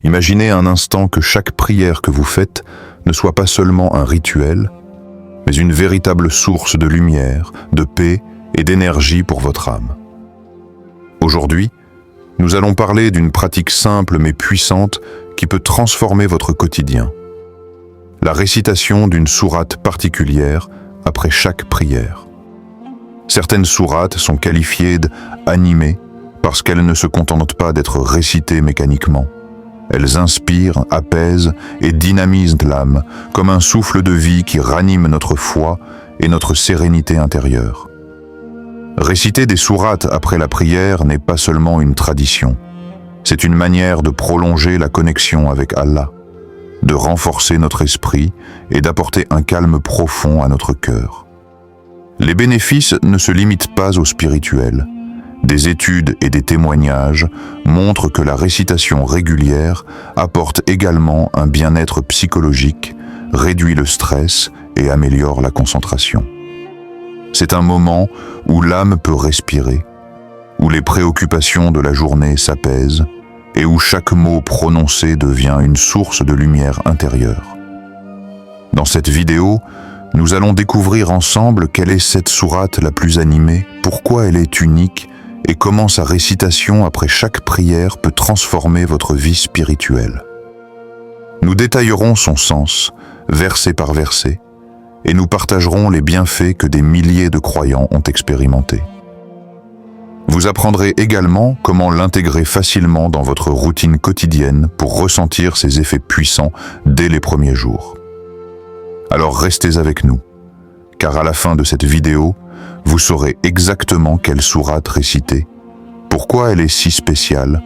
Imaginez un instant que chaque prière que vous faites ne soit pas seulement un rituel, mais une véritable source de lumière, de paix et d'énergie pour votre âme. Aujourd'hui, nous allons parler d'une pratique simple mais puissante qui peut transformer votre quotidien. La récitation d'une sourate particulière après chaque prière. Certaines sourates sont qualifiées d'animées parce qu'elles ne se contentent pas d'être récitées mécaniquement. Elles inspirent, apaisent et dynamisent l'âme comme un souffle de vie qui ranime notre foi et notre sérénité intérieure. Réciter des sourates après la prière n'est pas seulement une tradition, c'est une manière de prolonger la connexion avec Allah, de renforcer notre esprit et d'apporter un calme profond à notre cœur. Les bénéfices ne se limitent pas au spirituel. Des études et des témoignages montrent que la récitation régulière apporte également un bien-être psychologique, réduit le stress et améliore la concentration. C'est un moment où l'âme peut respirer, où les préoccupations de la journée s'apaisent et où chaque mot prononcé devient une source de lumière intérieure. Dans cette vidéo, nous allons découvrir ensemble quelle est cette sourate la plus animée, pourquoi elle est unique et comment sa récitation après chaque prière peut transformer votre vie spirituelle. Nous détaillerons son sens, verset par verset, et nous partagerons les bienfaits que des milliers de croyants ont expérimentés. Vous apprendrez également comment l'intégrer facilement dans votre routine quotidienne pour ressentir ses effets puissants dès les premiers jours. Alors restez avec nous, car à la fin de cette vidéo, vous saurez exactement quelle sourate réciter, pourquoi elle est si spéciale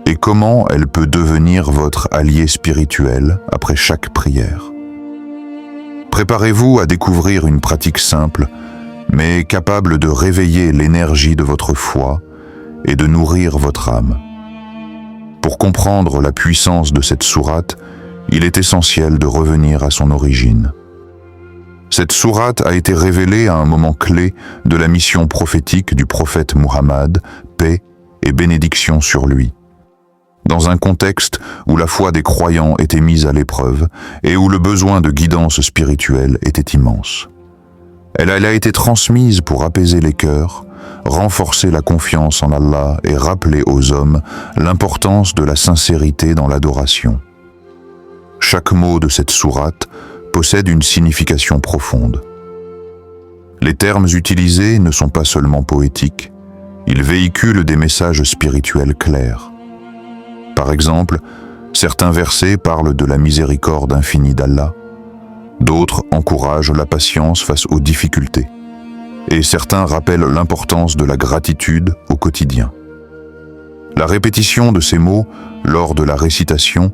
et comment elle peut devenir votre allié spirituel après chaque prière. Préparez-vous à découvrir une pratique simple, mais capable de réveiller l'énergie de votre foi et de nourrir votre âme. Pour comprendre la puissance de cette sourate, il est essentiel de revenir à son origine. Cette sourate a été révélée à un moment clé de la mission prophétique du prophète Muhammad, paix et bénédiction sur lui. Dans un contexte où la foi des croyants était mise à l'épreuve et où le besoin de guidance spirituelle était immense. Elle a été transmise pour apaiser les cœurs, renforcer la confiance en Allah et rappeler aux hommes l'importance de la sincérité dans l'adoration. Chaque mot de cette sourate possède une signification profonde. Les termes utilisés ne sont pas seulement poétiques, ils véhiculent des messages spirituels clairs. Par exemple, certains versets parlent de la miséricorde infinie d'Allah, d'autres encouragent la patience face aux difficultés, et certains rappellent l'importance de la gratitude au quotidien. La répétition de ces mots lors de la récitation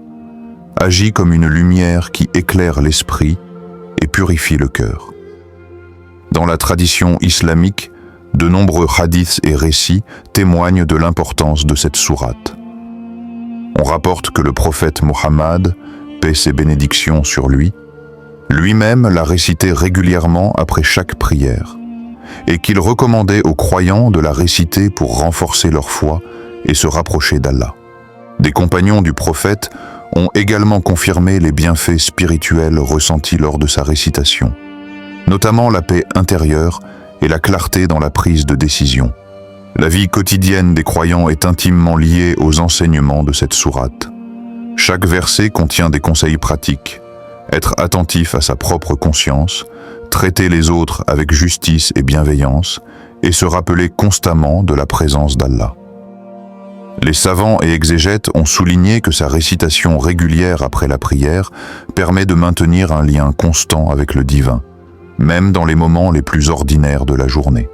agit comme une lumière qui éclaire l'esprit et purifie le cœur. Dans la tradition islamique, de nombreux hadiths et récits témoignent de l'importance de cette sourate. On rapporte que le prophète Muhammad, paix et bénédictions sur lui, lui-même la récitait régulièrement après chaque prière, et qu'il recommandait aux croyants de la réciter pour renforcer leur foi et se rapprocher d'Allah. Des compagnons du prophète ont également confirmé les bienfaits spirituels ressentis lors de sa récitation, notamment la paix intérieure et la clarté dans la prise de décision. La vie quotidienne des croyants est intimement liée aux enseignements de cette sourate. Chaque verset contient des conseils pratiques, être attentif à sa propre conscience, traiter les autres avec justice et bienveillance, et se rappeler constamment de la présence d'Allah. Les savants et exégètes ont souligné que sa récitation régulière après la prière permet de maintenir un lien constant avec le divin, même dans les moments les plus ordinaires de la journée.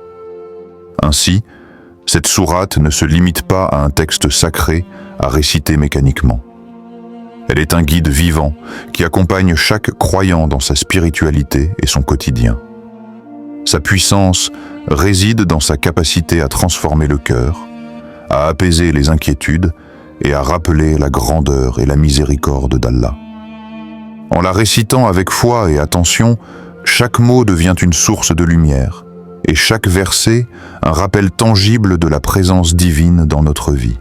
Ainsi, cette sourate ne se limite pas à un texte sacré à réciter mécaniquement. Elle est un guide vivant qui accompagne chaque croyant dans sa spiritualité et son quotidien. Sa puissance réside dans sa capacité à transformer le cœur, à apaiser les inquiétudes et à rappeler la grandeur et la miséricorde d'Allah. En la récitant avec foi et attention, chaque mot devient une source de lumière, et chaque verset un rappel tangible de la présence divine dans notre vie.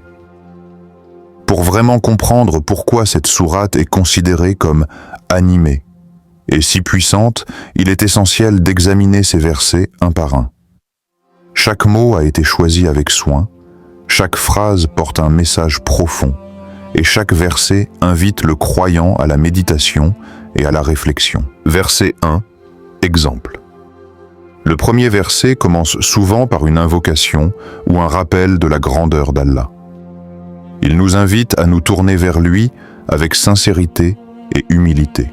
Pour vraiment comprendre pourquoi cette sourate est considérée comme animée et si puissante, il est essentiel d'examiner ces versets un par un. Chaque mot a été choisi avec soin, chaque phrase porte un message profond, et chaque verset invite le croyant à la méditation et à la réflexion. Verset 1, exemple. Le premier verset commence souvent par une invocation ou un rappel de la grandeur d'Allah. Il nous invite à nous tourner vers lui avec sincérité et humilité.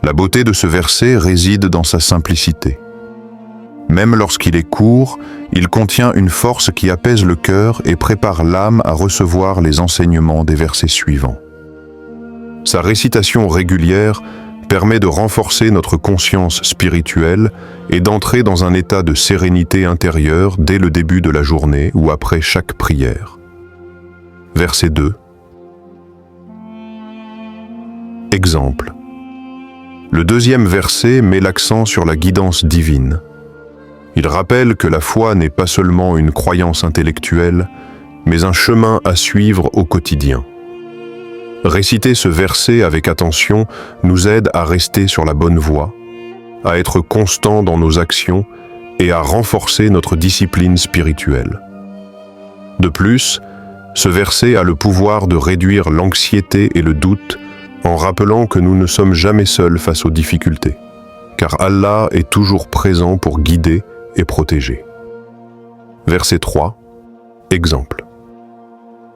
La beauté de ce verset réside dans sa simplicité. Même lorsqu'il est court, il contient une force qui apaise le cœur et prépare l'âme à recevoir les enseignements des versets suivants. Sa récitation régulière permet de renforcer notre conscience spirituelle et d'entrer dans un état de sérénité intérieure dès le début de la journée ou après chaque prière. Verset 2. Exemple. Le deuxième verset met l'accent sur la guidance divine. Il rappelle que la foi n'est pas seulement une croyance intellectuelle, mais un chemin à suivre au quotidien. Réciter ce verset avec attention nous aide à rester sur la bonne voie, à être constant dans nos actions et à renforcer notre discipline spirituelle. De plus, ce verset a le pouvoir de réduire l'anxiété et le doute en rappelant que nous ne sommes jamais seuls face aux difficultés, car Allah est toujours présent pour guider et protéger. Verset 3, exemple.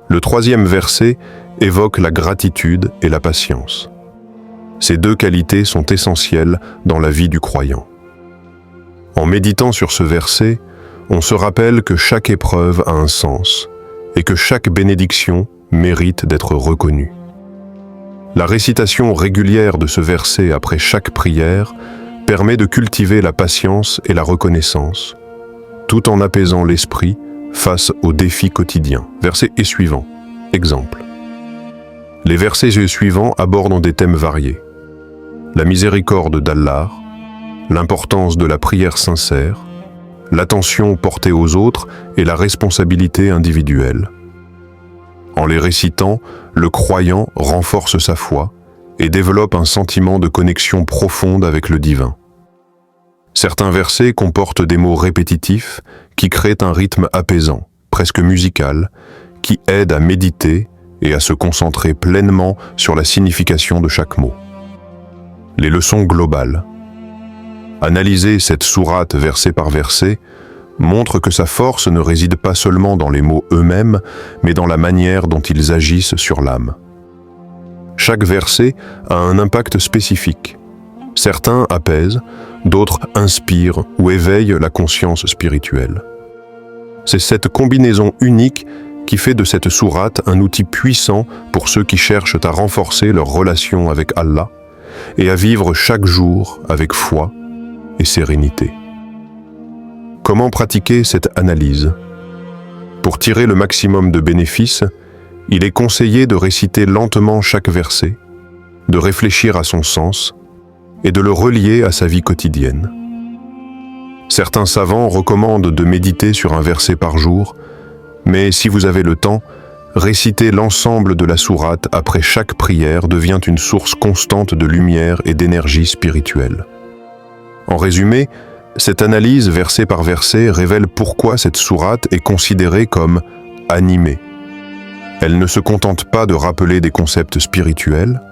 Le troisième verset évoque la gratitude et la patience. Ces deux qualités sont essentielles dans la vie du croyant. En méditant sur ce verset, on se rappelle que chaque épreuve a un sens et que chaque bénédiction mérite d'être reconnue. La récitation régulière de ce verset après chaque prière permet de cultiver la patience et la reconnaissance, tout en apaisant l'esprit face aux défis quotidiens. Verset et suivant. Exemple. Les versets suivants abordent des thèmes variés. La miséricorde d'Allah, l'importance de la prière sincère, l'attention portée aux autres et la responsabilité individuelle. En les récitant, le croyant renforce sa foi et développe un sentiment de connexion profonde avec le divin. Certains versets comportent des mots répétitifs qui créent un rythme apaisant, presque musical, qui aide à méditer et à se concentrer pleinement sur la signification de chaque mot. Les leçons globales. Analyser cette sourate verset par verset montre que sa force ne réside pas seulement dans les mots eux-mêmes, mais dans la manière dont ils agissent sur l'âme. Chaque verset a un impact spécifique. Certains apaisent, d'autres inspirent ou éveillent la conscience spirituelle. C'est cette combinaison unique qui fait de cette sourate un outil puissant pour ceux qui cherchent à renforcer leur relation avec Allah et à vivre chaque jour avec foi et sérénité. Comment pratiquer cette analyse? Pour tirer le maximum de bénéfices, il est conseillé de réciter lentement chaque verset, de réfléchir à son sens et de le relier à sa vie quotidienne. Certains savants recommandent de méditer sur un verset par jour, mais si vous avez le temps, réciter l'ensemble de la sourate après chaque prière devient une source constante de lumière et d'énergie spirituelle. En résumé, cette analyse verset par verset révèle pourquoi cette sourate est considérée comme animée. Elle ne se contente pas de rappeler des concepts spirituels,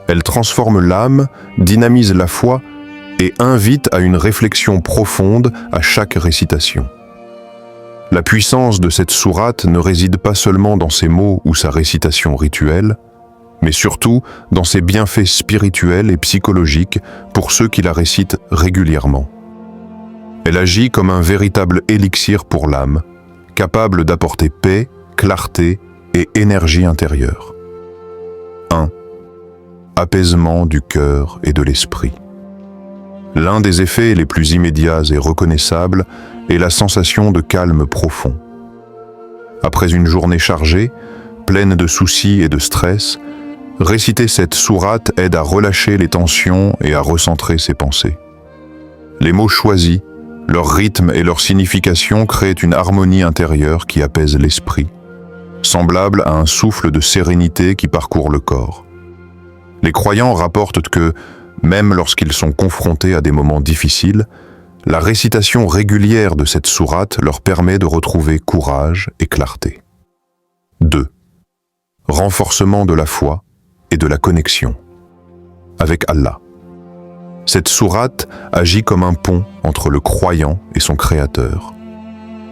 elle transforme l'âme, dynamise la foi et invite à une réflexion profonde à chaque récitation. La puissance de cette sourate ne réside pas seulement dans ses mots ou sa récitation rituelle, mais surtout dans ses bienfaits spirituels et psychologiques pour ceux qui la récitent régulièrement. Elle agit comme un véritable élixir pour l'âme, capable d'apporter paix, clarté et énergie intérieure. 1. Apaisement du cœur et de l'esprit. L'un des effets les plus immédiats et reconnaissables est la sensation de calme profond. Après une journée chargée, pleine de soucis et de stress, réciter cette sourate aide à relâcher les tensions et à recentrer ses pensées. Les mots choisis, leur rythme et leur signification créent une harmonie intérieure qui apaise l'esprit, semblable à un souffle de sérénité qui parcourt le corps. Les croyants rapportent que, même lorsqu'ils sont confrontés à des moments difficiles, la récitation régulière de cette sourate leur permet de retrouver courage et clarté. 2. Renforcement de la foi et de la connexion avec Allah. Cette sourate agit comme un pont entre le croyant et son Créateur.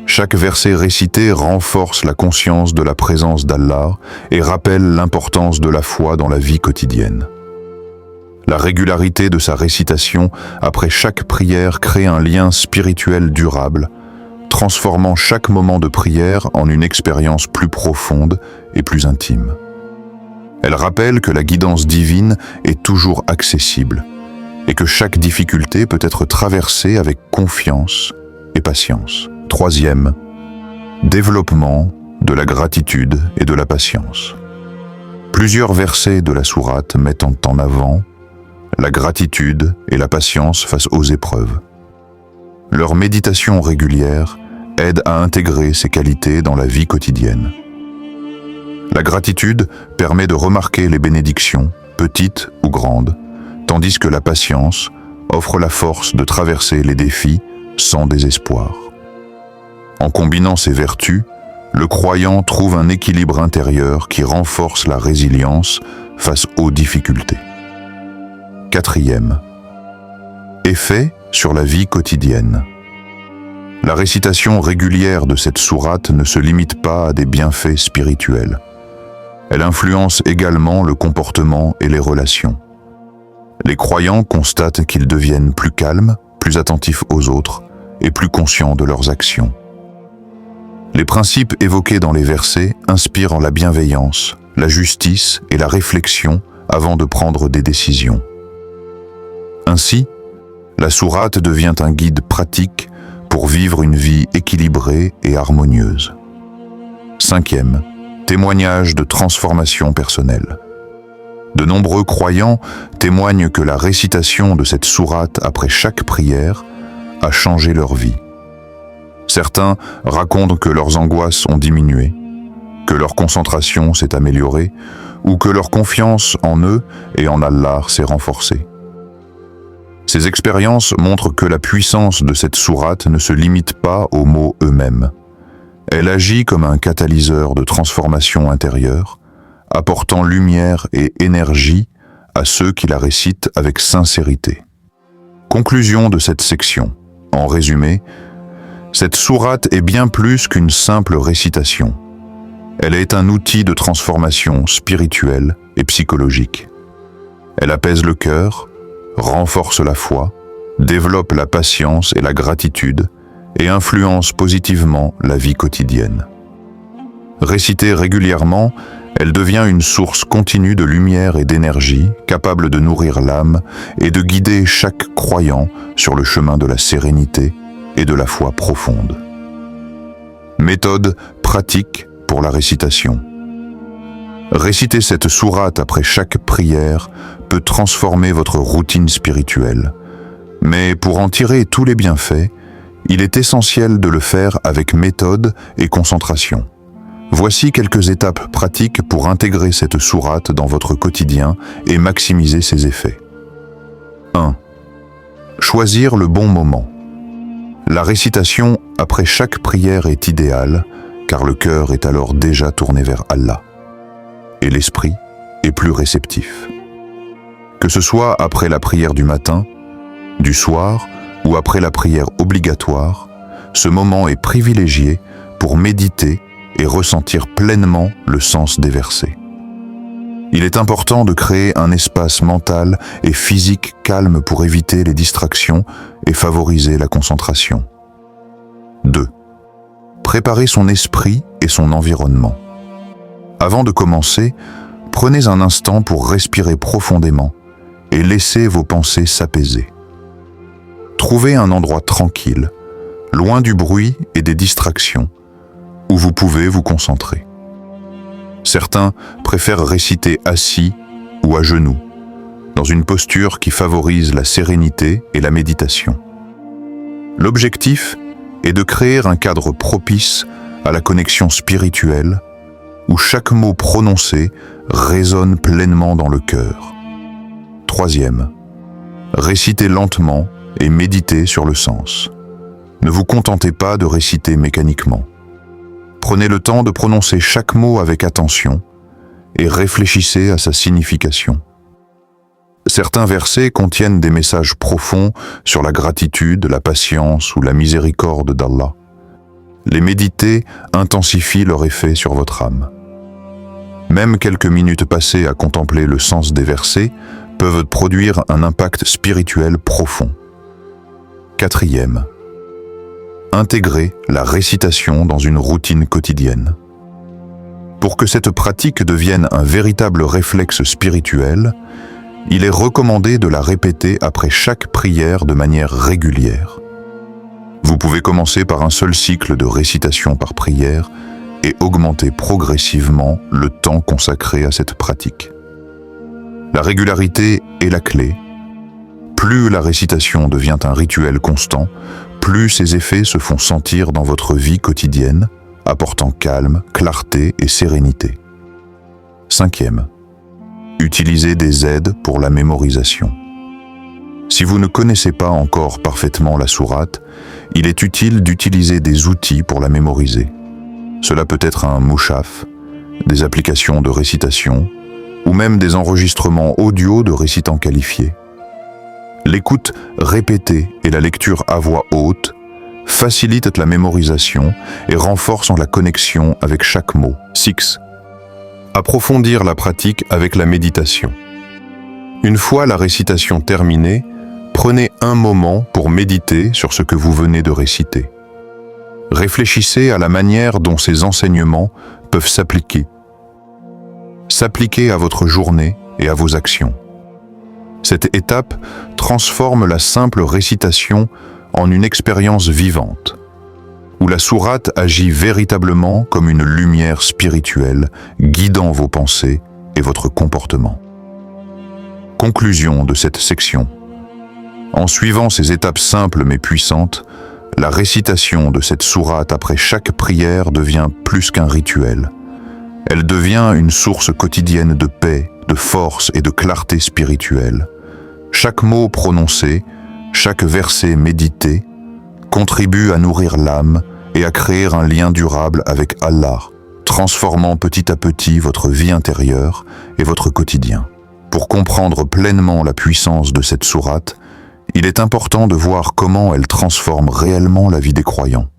Chaque verset récité renforce la conscience de la présence d'Allah et rappelle l'importance de la foi dans la vie quotidienne. La régularité de sa récitation après chaque prière crée un lien spirituel durable, transformant chaque moment de prière en une expérience plus profonde et plus intime. Elle rappelle que la guidance divine est toujours accessible et que chaque difficulté peut être traversée avec confiance et patience. 3e, développement de la gratitude et de la patience. Plusieurs versets de la sourate mettent en avant la gratitude et la patience face aux épreuves. Leur méditation régulière aide à intégrer ces qualités dans la vie quotidienne. La gratitude permet de remarquer les bénédictions, petites ou grandes, tandis que la patience offre la force de traverser les défis sans désespoir. En combinant ces vertus, le croyant trouve un équilibre intérieur qui renforce la résilience face aux difficultés. 4e, effet sur la vie quotidienne. La récitation régulière de cette sourate ne se limite pas à des bienfaits spirituels. Elle influence également le comportement et les relations. Les croyants constatent qu'ils deviennent plus calmes, plus attentifs aux autres et plus conscients de leurs actions. Les principes évoqués dans les versets inspirent la bienveillance, la justice et la réflexion avant de prendre des décisions. Ainsi, la sourate devient un guide pratique pour vivre une vie équilibrée et harmonieuse. 5e, témoignage de transformation personnelle. De nombreux croyants témoignent que la récitation de cette sourate après chaque prière a changé leur vie. Certains racontent que leurs angoisses ont diminué, que leur concentration s'est améliorée ou que leur confiance en eux et en Allah s'est renforcée. Ces expériences montrent que la puissance de cette sourate ne se limite pas aux mots eux-mêmes. Elle agit comme un catalyseur de transformation intérieure, apportant lumière et énergie à ceux qui la récitent avec sincérité. Conclusion de cette section. En résumé, cette sourate est bien plus qu'une simple récitation. Elle est un outil de transformation spirituelle et psychologique. Elle apaise le cœur, renforce la foi, développe la patience et la gratitude et influence positivement la vie quotidienne. Récitée régulièrement, elle devient une source continue de lumière et d'énergie, capable de nourrir l'âme et de guider chaque croyant sur le chemin de la sérénité et de la foi profonde. Méthode pratique pour la récitation. Réciter cette sourate après chaque prière peut transformer votre routine spirituelle. Mais pour en tirer tous les bienfaits, il est essentiel de le faire avec méthode et concentration. Voici quelques étapes pratiques pour intégrer cette sourate dans votre quotidien et maximiser ses effets. 1. Choisir le bon moment. La récitation après chaque prière est idéale, car le cœur est alors déjà tourné vers Allah, et l'esprit est plus réceptif. Que ce soit après la prière du matin, du soir ou après la prière obligatoire, ce moment est privilégié pour méditer et ressentir pleinement le sens des versets. Il est important de créer un espace mental et physique calme pour éviter les distractions et favoriser la concentration. 2. Préparer son esprit et son environnement. Avant de commencer, prenez un instant pour respirer profondément et laissez vos pensées s'apaiser. Trouvez un endroit tranquille, loin du bruit et des distractions, où vous pouvez vous concentrer. Certains préfèrent réciter assis ou à genoux, dans une posture qui favorise la sérénité et la méditation. L'objectif est de créer un cadre propice à la connexion spirituelle où chaque mot prononcé résonne pleinement dans le cœur. Troisième, récitez lentement et méditez sur le sens. Ne vous contentez pas de réciter mécaniquement. Prenez le temps de prononcer chaque mot avec attention et réfléchissez à sa signification. Certains versets contiennent des messages profonds sur la gratitude, la patience ou la miséricorde d'Allah. Les méditer intensifient leur effet sur votre âme. Même quelques minutes passées à contempler le sens des versets peuvent produire un impact spirituel profond. Quatrième, intégrer la récitation dans une routine quotidienne. Pour que cette pratique devienne un véritable réflexe spirituel, il est recommandé de la répéter après chaque prière de manière régulière. Vous pouvez commencer par un seul cycle de récitation par prière et augmenter progressivement le temps consacré à cette pratique. La régularité est la clé. Plus la récitation devient un rituel constant, plus ses effets se font sentir dans votre vie quotidienne, apportant calme, clarté et sérénité. Cinquième, utilisez des aides pour la mémorisation. Si vous ne connaissez pas encore parfaitement la sourate, il est utile d'utiliser des outils pour la mémoriser. Cela peut être un mushaf, des applications de récitation, ou même des enregistrements audio de récitants qualifiés. L'écoute répétée et la lecture à voix haute facilitent la mémorisation et renforcent la connexion avec chaque mot. 6. Approfondir la pratique avec la méditation. Une fois la récitation terminée, prenez un moment pour méditer sur ce que vous venez de réciter. Réfléchissez à la manière dont ces enseignements peuvent s'appliquer à votre journée et à vos actions. Cette étape transforme la simple récitation en une expérience vivante, où la sourate agit véritablement comme une lumière spirituelle guidant vos pensées et votre comportement. Conclusion de cette section. En suivant ces étapes simples mais puissantes, la récitation de cette sourate après chaque prière devient plus qu'un rituel. Elle devient une source quotidienne de paix, de force et de clarté spirituelle. Chaque mot prononcé, chaque verset médité, contribue à nourrir l'âme et à créer un lien durable avec Allah, transformant petit à petit votre vie intérieure et votre quotidien. Pour comprendre pleinement la puissance de cette sourate, il est important de voir comment elle transforme réellement la vie des croyants.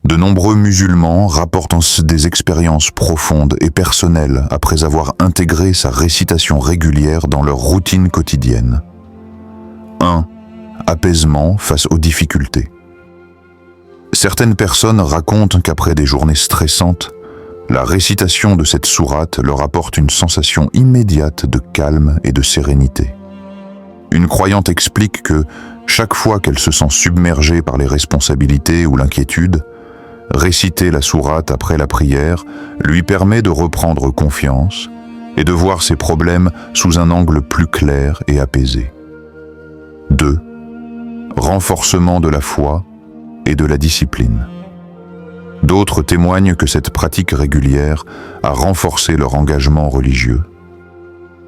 De nombreux musulmans rapportent des expériences profondes et personnelles après avoir intégré sa récitation régulière dans leur routine quotidienne. 1. Apaisement face aux difficultés. Certaines personnes racontent qu'après des journées stressantes, la récitation de cette sourate leur apporte une sensation immédiate de calme et de sérénité. Une croyante explique que, chaque fois qu'elle se sent submergée par les responsabilités ou l'inquiétude, réciter la sourate après la prière lui permet de reprendre confiance et de voir ses problèmes sous un angle plus clair et apaisé. 2. Renforcement de la foi et de la discipline. D'autres témoignent que cette pratique régulière a renforcé leur engagement religieux.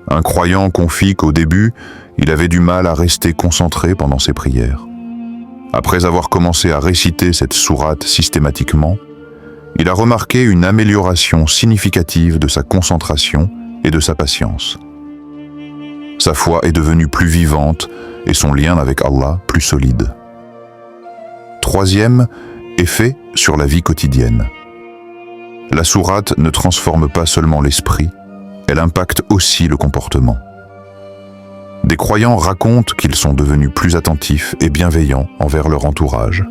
Un croyant confie qu'au début, il avait du mal à rester concentré pendant ses prières. Après avoir commencé à réciter cette sourate systématiquement, il a remarqué une amélioration significative de sa concentration et de sa patience. Sa foi est devenue plus vivante et son lien avec Allah plus solide. 3e, effet sur la vie quotidienne. La sourate ne transforme pas seulement l'esprit, elle impacte aussi le comportement. Des croyants racontent qu'ils sont devenus plus attentifs et bienveillants envers leur entourage.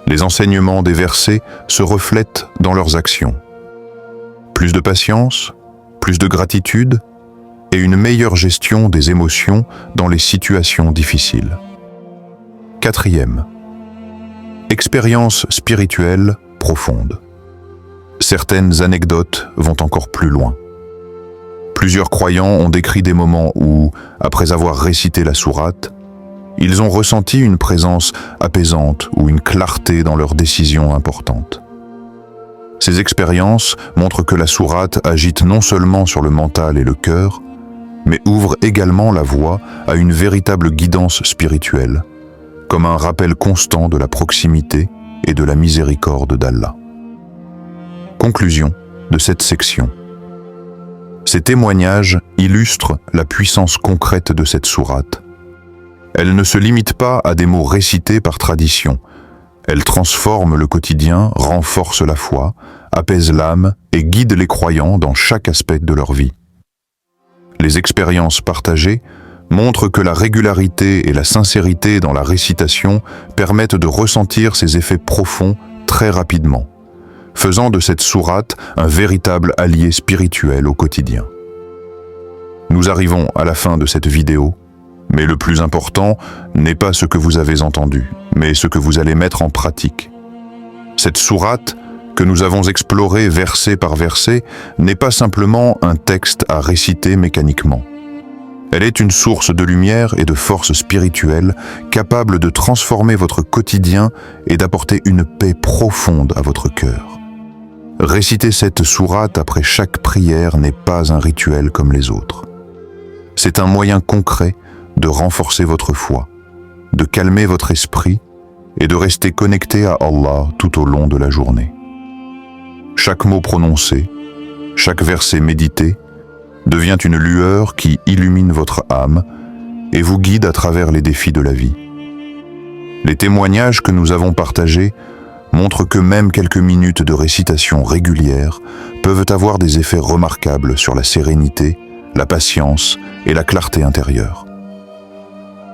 Les enseignements des versets se reflètent dans leurs actions. Plus de patience, plus de gratitude et une meilleure gestion des émotions dans les situations difficiles. 4e, expérience spirituelle profonde. Certaines anecdotes vont encore plus loin. Plusieurs croyants ont décrit des moments où, après avoir récité la sourate, ils ont ressenti une présence apaisante ou une clarté dans leurs décisions importantes. Ces expériences montrent que la sourate agite non seulement sur le mental et le cœur, mais ouvre également la voie à une véritable guidance spirituelle, comme un rappel constant de la proximité et de la miséricorde d'Allah. Conclusion de cette section. Ces témoignages illustrent la puissance concrète de cette sourate. Elle ne se limite pas à des mots récités par tradition. Elle transforme le quotidien, renforce la foi, apaise l'âme et guide les croyants dans chaque aspect de leur vie. Les expériences partagées montrent que la régularité et la sincérité dans la récitation permettent de ressentir ces effets profonds très rapidement, faisant de cette sourate un véritable allié spirituel au quotidien. Nous arrivons à la fin de cette vidéo, mais le plus important n'est pas ce que vous avez entendu, mais ce que vous allez mettre en pratique. Cette sourate, que nous avons explorée verset par verset, n'est pas simplement un texte à réciter mécaniquement. Elle est une source de lumière et de force spirituelle capable de transformer votre quotidien et d'apporter une paix profonde à votre cœur. Réciter cette sourate après chaque prière n'est pas un rituel comme les autres. C'est un moyen concret de renforcer votre foi, de calmer votre esprit et de rester connecté à Allah tout au long de la journée. Chaque mot prononcé, chaque verset médité devient une lueur qui illumine votre âme et vous guide à travers les défis de la vie. Les témoignages que nous avons partagés montrent que même quelques minutes de récitation régulière peuvent avoir des effets remarquables sur la sérénité, la patience et la clarté intérieure.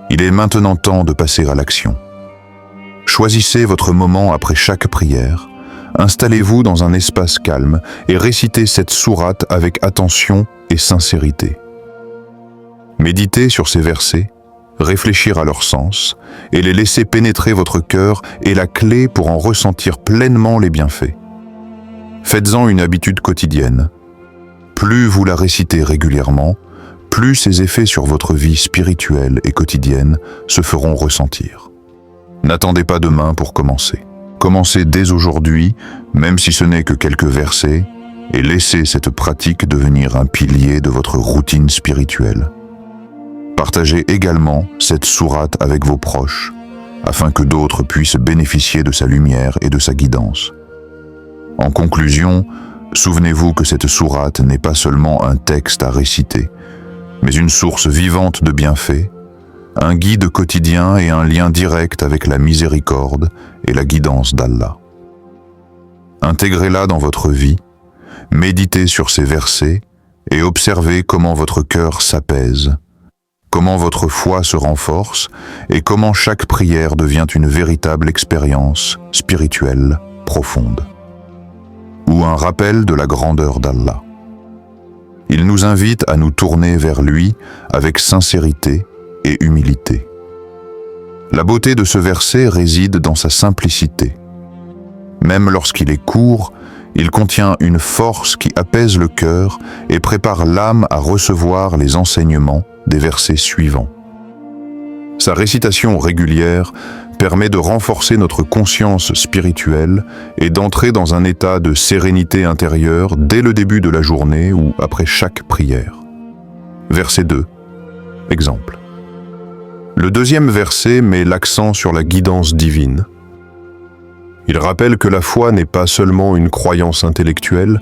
Il est maintenant temps de passer à l'action. Choisissez votre moment après chaque prière, installez-vous dans un espace calme et récitez cette sourate avec attention et sincérité. Méditez sur ces versets, réfléchir à leur sens et les laisser pénétrer votre cœur est la clé pour en ressentir pleinement les bienfaits. Faites-en une habitude quotidienne. Plus vous la récitez régulièrement, plus ses effets sur votre vie spirituelle et quotidienne se feront ressentir. N'attendez pas demain pour commencer. Commencez dès aujourd'hui, même si ce n'est que quelques versets, et laissez cette pratique devenir un pilier de votre routine spirituelle. Partagez également cette sourate avec vos proches, afin que d'autres puissent bénéficier de sa lumière et de sa guidance. En conclusion, souvenez-vous que cette sourate n'est pas seulement un texte à réciter, mais une source vivante de bienfaits, un guide quotidien et un lien direct avec la miséricorde et la guidance d'Allah. Intégrez-la dans votre vie, méditez sur ces versets et observez comment votre cœur s'apaise, comment votre foi se renforce et comment chaque prière devient une véritable expérience spirituelle profonde, ou un rappel de la grandeur d'Allah. Il nous invite à nous tourner vers lui avec sincérité et humilité. La beauté de ce verset réside dans sa simplicité. Même lorsqu'il est court, il contient une force qui apaise le cœur et prépare l'âme à recevoir les enseignements des versets suivants. Sa récitation régulière permet de renforcer notre conscience spirituelle et d'entrer dans un état de sérénité intérieure dès le début de la journée ou après chaque prière. Verset 2. Exemple. Le deuxième verset met l'accent sur la guidance divine. Il rappelle que la foi n'est pas seulement une croyance intellectuelle,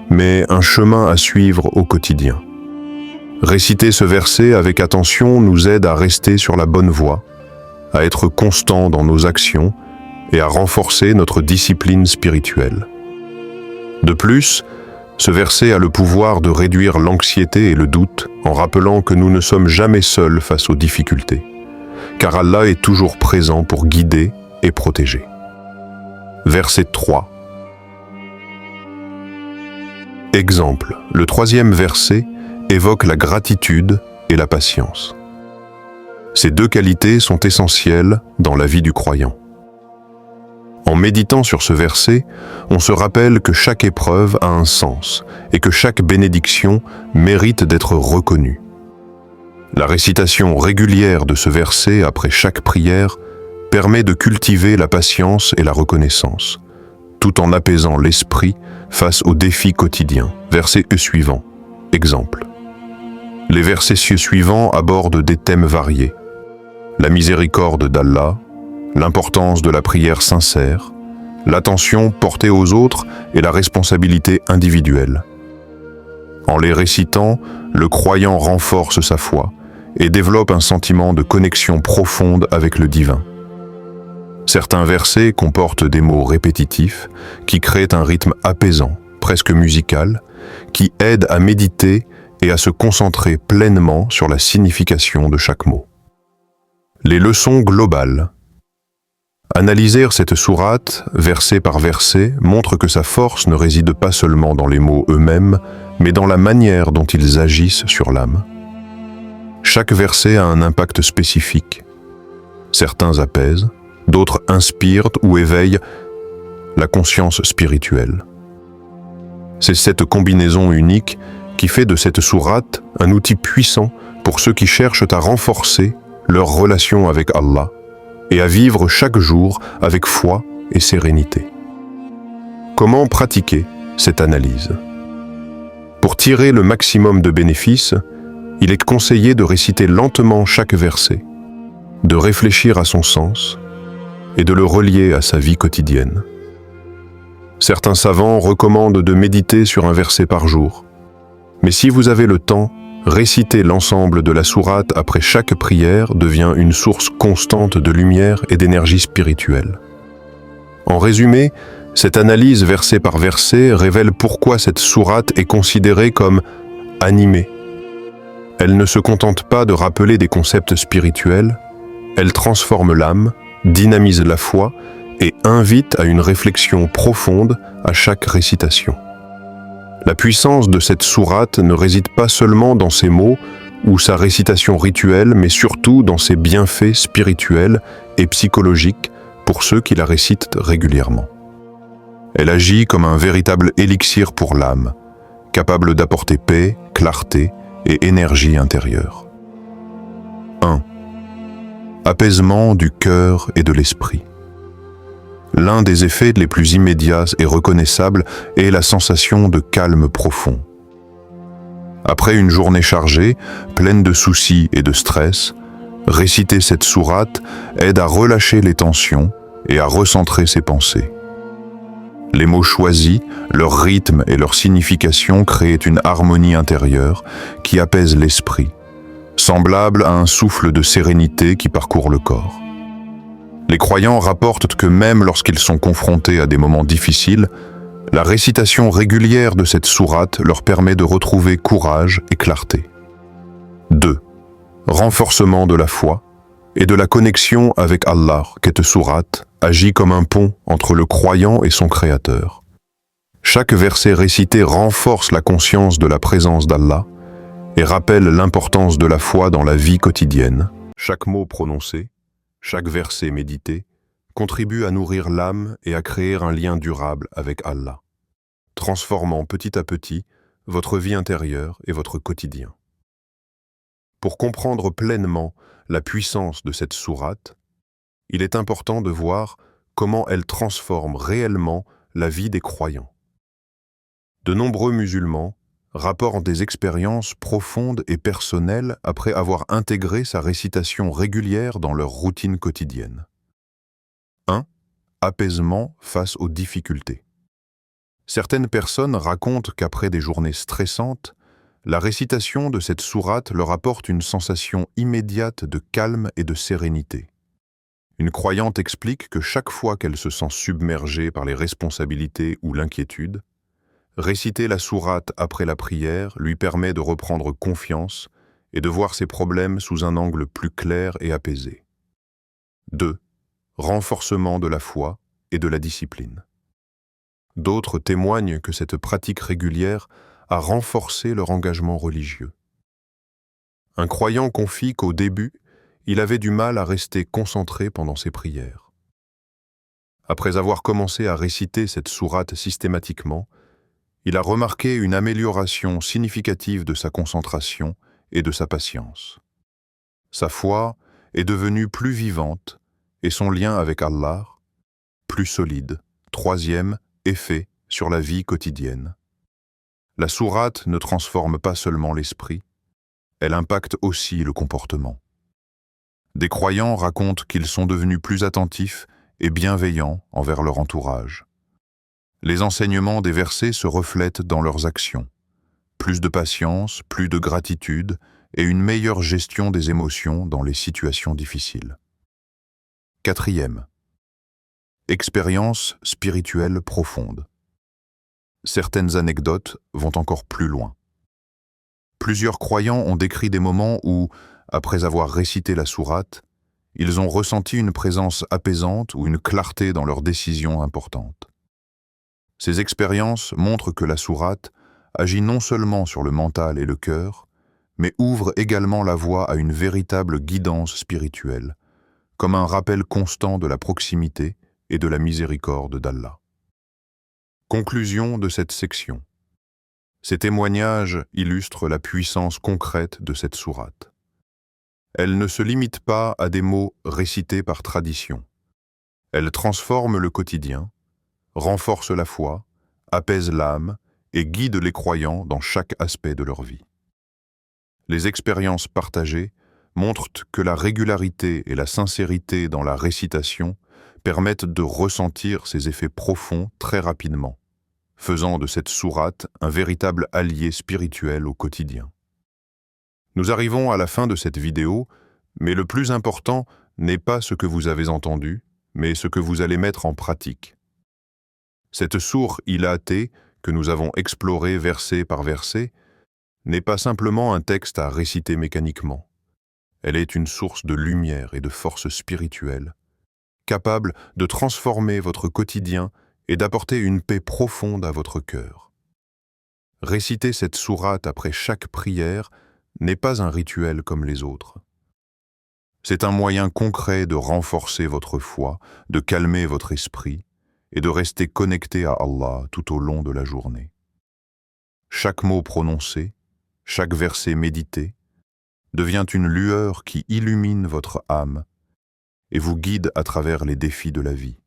mais un chemin à suivre au quotidien. Réciter ce verset avec attention nous aide à rester sur la bonne voie, à être constant dans nos actions et à renforcer notre discipline spirituelle. De plus, ce verset a le pouvoir de réduire l'anxiété et le doute en rappelant que nous ne sommes jamais seuls face aux difficultés, car Allah est toujours présent pour guider et protéger. Verset 3. Exemple, le troisième verset évoque la gratitude et la patience. Ces deux qualités sont essentielles dans la vie du croyant. En méditant sur ce verset, on se rappelle que chaque épreuve a un sens et que chaque bénédiction mérite d'être reconnue. La récitation régulière de ce verset après chaque prière permet de cultiver la patience et la reconnaissance, tout en apaisant l'esprit face aux défis quotidiens. Verset suivant. Exemple. Les versets suivants abordent des thèmes variés. La miséricorde d'Allah, l'importance de la prière sincère, l'attention portée aux autres et la responsabilité individuelle. En les récitant, le croyant renforce sa foi et développe un sentiment de connexion profonde avec le divin. Certains versets comportent des mots répétitifs qui créent un rythme apaisant, presque musical, qui aide à méditer et à se concentrer pleinement sur la signification de chaque mot. Les leçons globales. Analyser cette sourate, verset par verset, montre que sa force ne réside pas seulement dans les mots eux-mêmes, mais dans la manière dont ils agissent sur l'âme. Chaque verset a un impact spécifique. Certains apaisent, d'autres inspirent ou éveillent la conscience spirituelle. C'est cette combinaison unique qui fait de cette sourate un outil puissant pour ceux qui cherchent à renforcer leur relation avec Allah et à vivre chaque jour avec foi et sérénité. Comment pratiquer cette analyse? Pour tirer le maximum de bénéfices, il est conseillé de réciter lentement chaque verset, de réfléchir à son sens et de le relier à sa vie quotidienne. Certains savants recommandent de méditer sur un verset par jour, mais si vous avez le temps, réciter l'ensemble de la sourate après chaque prière devient une source constante de lumière et d'énergie spirituelle. En résumé, cette analyse verset par verset révèle pourquoi cette sourate est considérée comme animée. Elle ne se contente pas de rappeler des concepts spirituels, elle transforme l'âme, dynamise la foi et invite à une réflexion profonde à chaque récitation. La puissance de cette sourate ne réside pas seulement dans ses mots ou sa récitation rituelle, mais surtout dans ses bienfaits spirituels et psychologiques pour ceux qui la récitent régulièrement. Elle agit comme un véritable élixir pour l'âme, capable d'apporter paix, clarté et énergie intérieure. 1. Apaisement du cœur et de l'esprit. L'un des effets les plus immédiats et reconnaissables est la sensation de calme profond. Après une journée chargée, pleine de soucis et de stress, réciter cette sourate aide à relâcher les tensions et à recentrer ses pensées. Les mots choisis, leur rythme et leur signification créent une harmonie intérieure qui apaise l'esprit, semblable à un souffle de sérénité qui parcourt le corps. Les croyants rapportent que même lorsqu'ils sont confrontés à des moments difficiles, la récitation régulière de cette sourate leur permet de retrouver courage et clarté. 2. Renforcement de la foi et de la connexion avec Allah. Cette sourate agit comme un pont entre le croyant et son Créateur. Chaque verset récité renforce la conscience de la présence d'Allah et rappelle l'importance de la foi dans la vie quotidienne. Chaque mot prononcé, chaque verset médité, contribue à nourrir l'âme et à créer un lien durable avec Allah, transformant petit à petit votre vie intérieure et votre quotidien. Pour comprendre pleinement la puissance de cette sourate, il est important de voir comment elle transforme réellement la vie des croyants. De nombreux musulmans rapportent des expériences profondes et personnelles après avoir intégré sa récitation régulière dans leur routine quotidienne. 1. Apaisement face aux difficultés. Certaines personnes racontent qu'après des journées stressantes, la récitation de cette sourate leur apporte une sensation immédiate de calme et de sérénité. Une croyante explique que chaque fois qu'elle se sent submergée par les responsabilités ou l'inquiétude, réciter la sourate après la prière lui permet de reprendre confiance et de voir ses problèmes sous un angle plus clair et apaisé. 2. Renforcement de la foi et de la discipline. D'autres témoignent que cette pratique régulière a renforcé leur engagement religieux. Un croyant confie qu'au début, il avait du mal à rester concentré pendant ses prières. Après avoir commencé à réciter cette sourate systématiquement, il a remarqué une amélioration significative de sa concentration et de sa patience. Sa foi est devenue plus vivante et son lien avec Allah plus solide. 3. effet sur la vie quotidienne. La sourate ne transforme pas seulement l'esprit, elle impacte aussi le comportement. Des croyants racontent qu'ils sont devenus plus attentifs et bienveillants envers leur entourage. Les enseignements des versets se reflètent dans leurs actions. Plus de patience, plus de gratitude et une meilleure gestion des émotions dans les situations difficiles. 4e. Expérience spirituelle profonde. Certaines anecdotes vont encore plus loin. Plusieurs croyants ont décrit des moments où, après avoir récité la sourate, ils ont ressenti une présence apaisante ou une clarté dans leurs décisions importantes. Ces expériences montrent que la sourate agit non seulement sur le mental et le cœur, mais ouvre également la voie à une véritable guidance spirituelle, comme un rappel constant de la proximité et de la miséricorde d'Allah. Conclusion de cette section. Ces témoignages illustrent la puissance concrète de cette sourate. Elle ne se limite pas à des mots récités par tradition. Elle transforme le quotidien, renforce la foi, apaise l'âme et guide les croyants dans chaque aspect de leur vie. Les expériences partagées montrent que la régularité et la sincérité dans la récitation permettent de ressentir ces effets profonds très rapidement, faisant de cette sourate un véritable allié spirituel au quotidien. Nous arrivons à la fin de cette vidéo, mais le plus important n'est pas ce que vous avez entendu, mais ce que vous allez mettre en pratique. Cette sourate ilatée que nous avons explorée verset par verset n'est pas simplement un texte à réciter mécaniquement. Elle est une source de lumière et de force spirituelle, capable de transformer votre quotidien et d'apporter une paix profonde à votre cœur. Réciter cette sourate après chaque prière n'est pas un rituel comme les autres. C'est un moyen concret de renforcer votre foi, de calmer votre esprit et de rester connecté à Allah tout au long de la journée. Chaque mot prononcé, chaque verset médité, devient une lueur qui illumine votre âme et vous guide à travers les défis de la vie.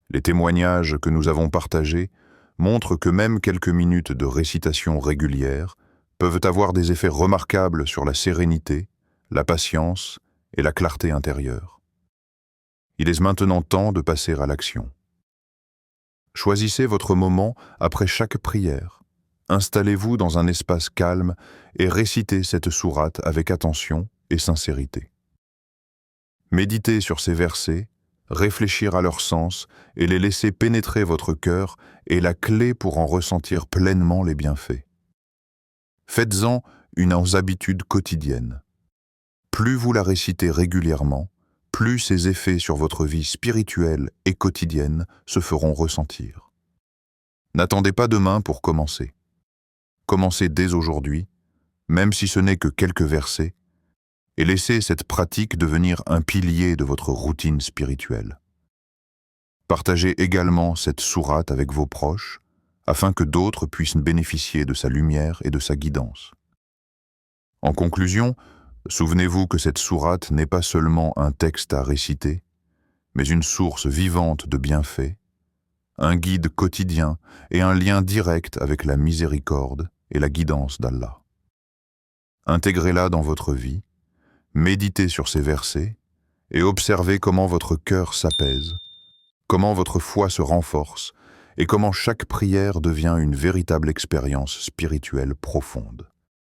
Les témoignages que nous avons partagés montrent que même quelques minutes de récitation régulière peuvent avoir des effets remarquables sur la sérénité, la patience et la clarté intérieure. Il est maintenant temps de passer à l'action. Choisissez votre moment après chaque prière. Installez-vous dans un espace calme et récitez cette sourate avec attention et sincérité. Méditez sur ces versets, réfléchir à leur sens et les laisser pénétrer votre cœur est la clé pour en ressentir pleinement les bienfaits. Faites-en une habitude quotidienne. Plus vous la récitez régulièrement, plus ses effets sur votre vie spirituelle et quotidienne se feront ressentir. N'attendez pas demain pour commencer. Commencez dès aujourd'hui, même si ce n'est que quelques versets, et laissez cette pratique devenir un pilier de votre routine spirituelle. Partagez également cette sourate avec vos proches, afin que d'autres puissent bénéficier de sa lumière et de sa guidance. En conclusion, souvenez-vous que cette sourate n'est pas seulement un texte à réciter, mais une source vivante de bienfaits, un guide quotidien et un lien direct avec la miséricorde et la guidance d'Allah. Intégrez-la dans votre vie, méditez sur ces versets et observez comment votre cœur s'apaise, comment votre foi se renforce et comment chaque prière devient une véritable expérience spirituelle profonde.